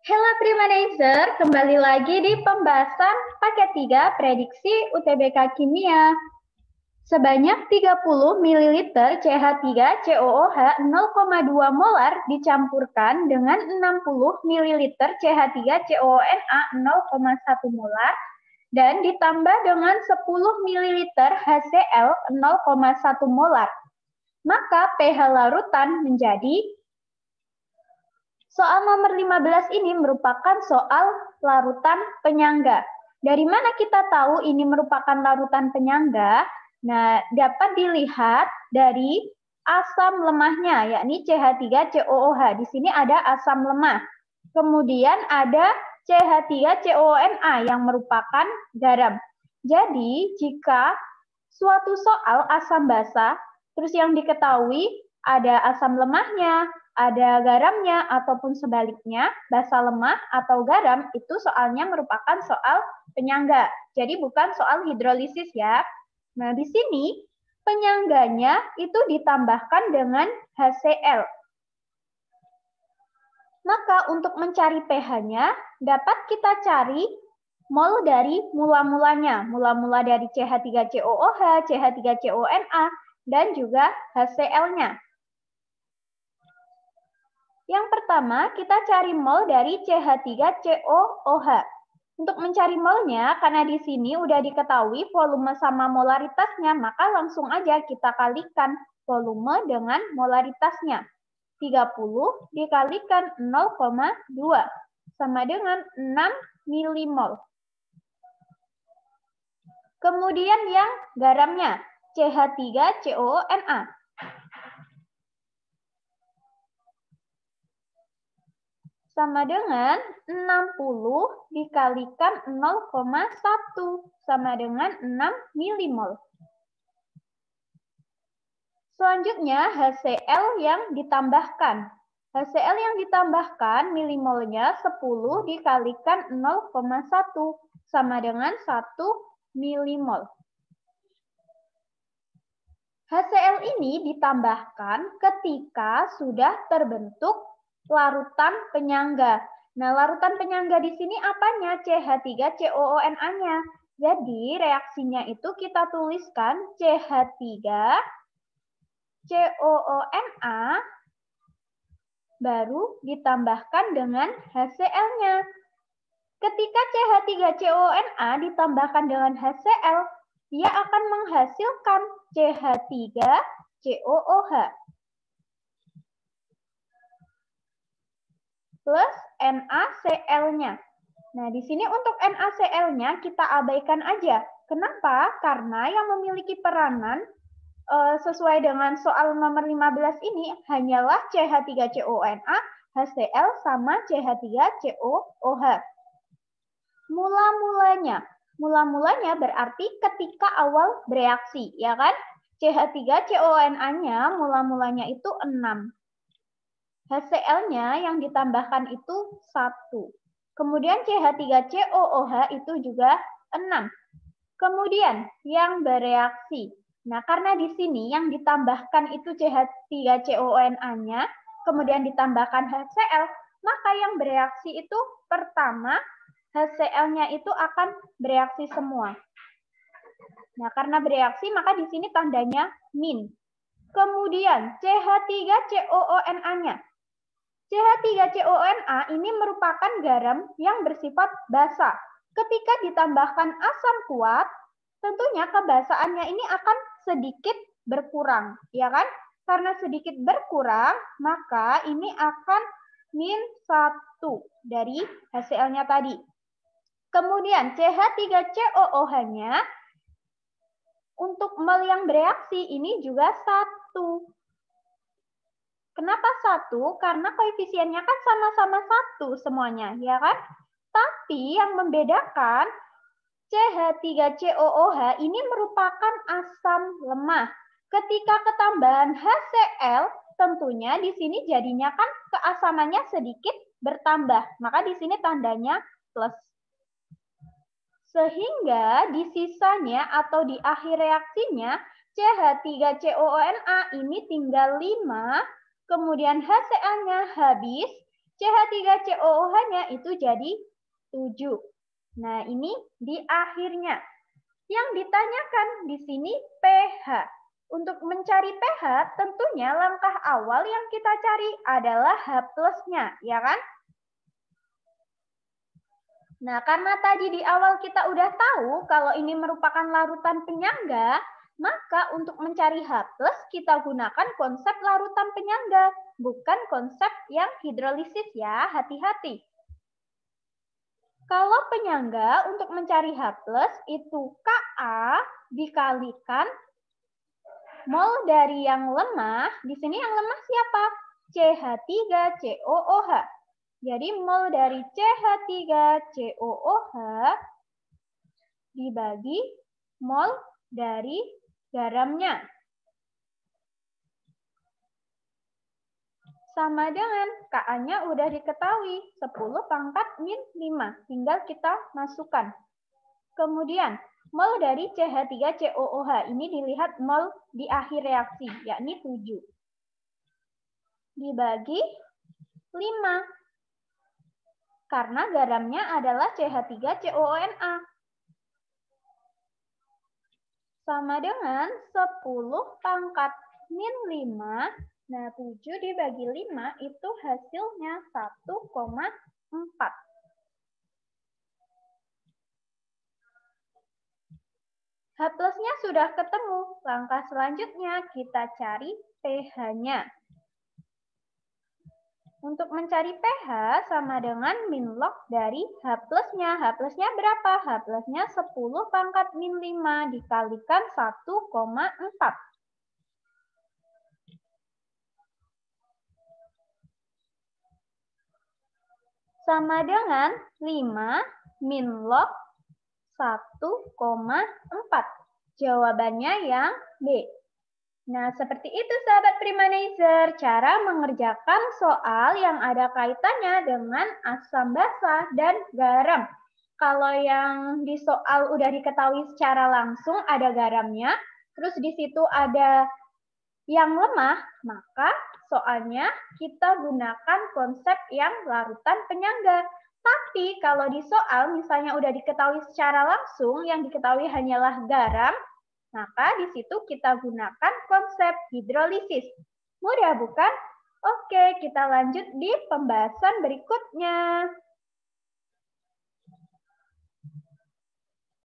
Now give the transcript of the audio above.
Halo Primanizer, kembali lagi di pembahasan paket 3 prediksi UTBK Kimia. Sebanyak 30 ml CH3COOH 0,2 molar dicampurkan dengan 60 ml CH3COONA 0,1 molar dan ditambah dengan 10 ml HCl 0,1 molar. Maka pH larutan menjadi soal nomor 15 ini merupakan soal larutan penyangga. Dari mana kita tahu ini merupakan larutan penyangga? Nah, dapat dilihat dari asam lemahnya, yakni CH3COOH. Di sini ada asam lemah. Kemudian ada CH3COONA yang merupakan garam. Jadi, jika suatu soal asam basa, terus yang diketahui ada asam lemahnya, ada garamnya, ataupun sebaliknya, basa lemah atau garam, itu soalnya merupakan soal penyangga. Jadi bukan soal hidrolisis ya. Nah, di sini penyangganya itu ditambahkan dengan HCl. Maka untuk mencari pH-nya, dapat kita cari mol dari mula-mulanya. Mula-mula dari CH3COOH, CH3CONA, dan juga HCl-nya. Yang pertama, kita cari mol dari CH3COOH. Untuk mencari molnya, karena di sini udah diketahui volume sama molaritasnya, maka langsung aja kita kalikan volume dengan molaritasnya. 30 dikalikan 0,2 sama dengan 6 milimol. Kemudian yang garamnya, CH3COONA. Sama dengan 60 dikalikan 0,1 sama dengan 6 milimol. Selanjutnya HCl yang ditambahkan. HCl yang ditambahkan milimolnya 10 dikalikan 0,1 sama dengan 1 milimol. HCl ini ditambahkan ketika sudah terbentuk larutan penyangga. Nah, larutan penyangga di sini apanya? CH3COONA-nya. Jadi, reaksinya itu kita tuliskan CH3COONA baru ditambahkan dengan HCl-nya. Ketika CH3COONA ditambahkan dengan HCl, dia akan menghasilkan CH3COOH. Plus NaCl-nya. Nah, di sini untuk NaCl-nya kita abaikan aja. Kenapa? Karena yang memiliki peranan sesuai dengan soal nomor 15 ini hanyalah CH3CONA, HCl, sama CH3COOH. Mula-mulanya. Mula-mulanya berarti ketika awal bereaksi, ya kan? CH3CONA-nya mula-mulanya itu 6. HCl-nya yang ditambahkan itu 1. Kemudian CH3COOH itu juga 6. Kemudian yang bereaksi. Nah, karena di sini yang ditambahkan itu CH3CONA-nya, kemudian ditambahkan HCl, maka yang bereaksi itu pertama HCl-nya itu akan bereaksi semua. Nah, karena bereaksi maka di sini tandanya min. Kemudian CH3COONA-nya. CH3CONA ini merupakan garam yang bersifat basa. Ketika ditambahkan asam kuat, tentunya kebasaannya ini akan sedikit berkurang, ya kan? Karena sedikit berkurang, maka ini akan min 1 dari HCl-nya tadi. Kemudian CH3COOH-nya untuk mol yang bereaksi ini juga 1. Kenapa 1? Karena koefisiennya kan sama-sama 1 semuanya, ya kan? Tapi yang membedakan CH3COOH ini merupakan asam lemah. Ketika ketambahan HCl, tentunya di sini jadinya kan keasamannya sedikit bertambah. Maka di sini tandanya plus. Sehingga di sisanya atau di akhir reaksinya, CH3COONA ini tinggal 5, kemudian HCl-nya habis, CH3COOH-nya itu jadi 7. Nah, ini di akhirnya. Yang ditanyakan di sini pH. Untuk mencari pH, tentunya langkah awal yang kita cari adalah H+-nya, ya kan? Nah, karena tadi di awal kita udah tahu kalau ini merupakan larutan penyangga, maka untuk mencari H+, kita gunakan konsep larutan penyangga, bukan konsep yang hidrolisis ya, hati-hati. Kalau penyangga untuk mencari H+, itu Ka dikalikan mol dari yang lemah, di sini yang lemah siapa? CH3COOH. Jadi mol dari CH3COOH dibagi mol dari garamnya. Sama dengan Ka-nya udah diketahui, 10 pangkat min 5. Tinggal kita masukkan. Kemudian, mol dari CH3COOH ini dilihat mol di akhir reaksi, yakni 7. Dibagi 5. Karena garamnya adalah CH3COONA. Sama dengan 10 pangkat min 5. Nah, 7 dibagi 5 itu hasilnya 1,4. H+-nya sudah ketemu. Langkah selanjutnya kita cari pH-nya. Untuk mencari pH sama dengan min log dari H+-nya. H+-nya berapa? H+-nya 10 pangkat min 5 dikalikan 1,4. Sama dengan 5 min log 1,4. Jawabannya yang B. Nah, seperti itu sahabat Primanizer, cara mengerjakan soal yang ada kaitannya dengan asam basa dan garam. Kalau yang di soal udah diketahui secara langsung ada garamnya, terus di situ ada yang lemah, maka soalnya kita gunakan konsep yang larutan penyangga. Tapi kalau di soal misalnya udah diketahui secara langsung, yang diketahui hanyalah garam, maka di situ kita gunakan konsep hidrolisis. Mudah bukan? Oke, kita lanjut di pembahasan berikutnya.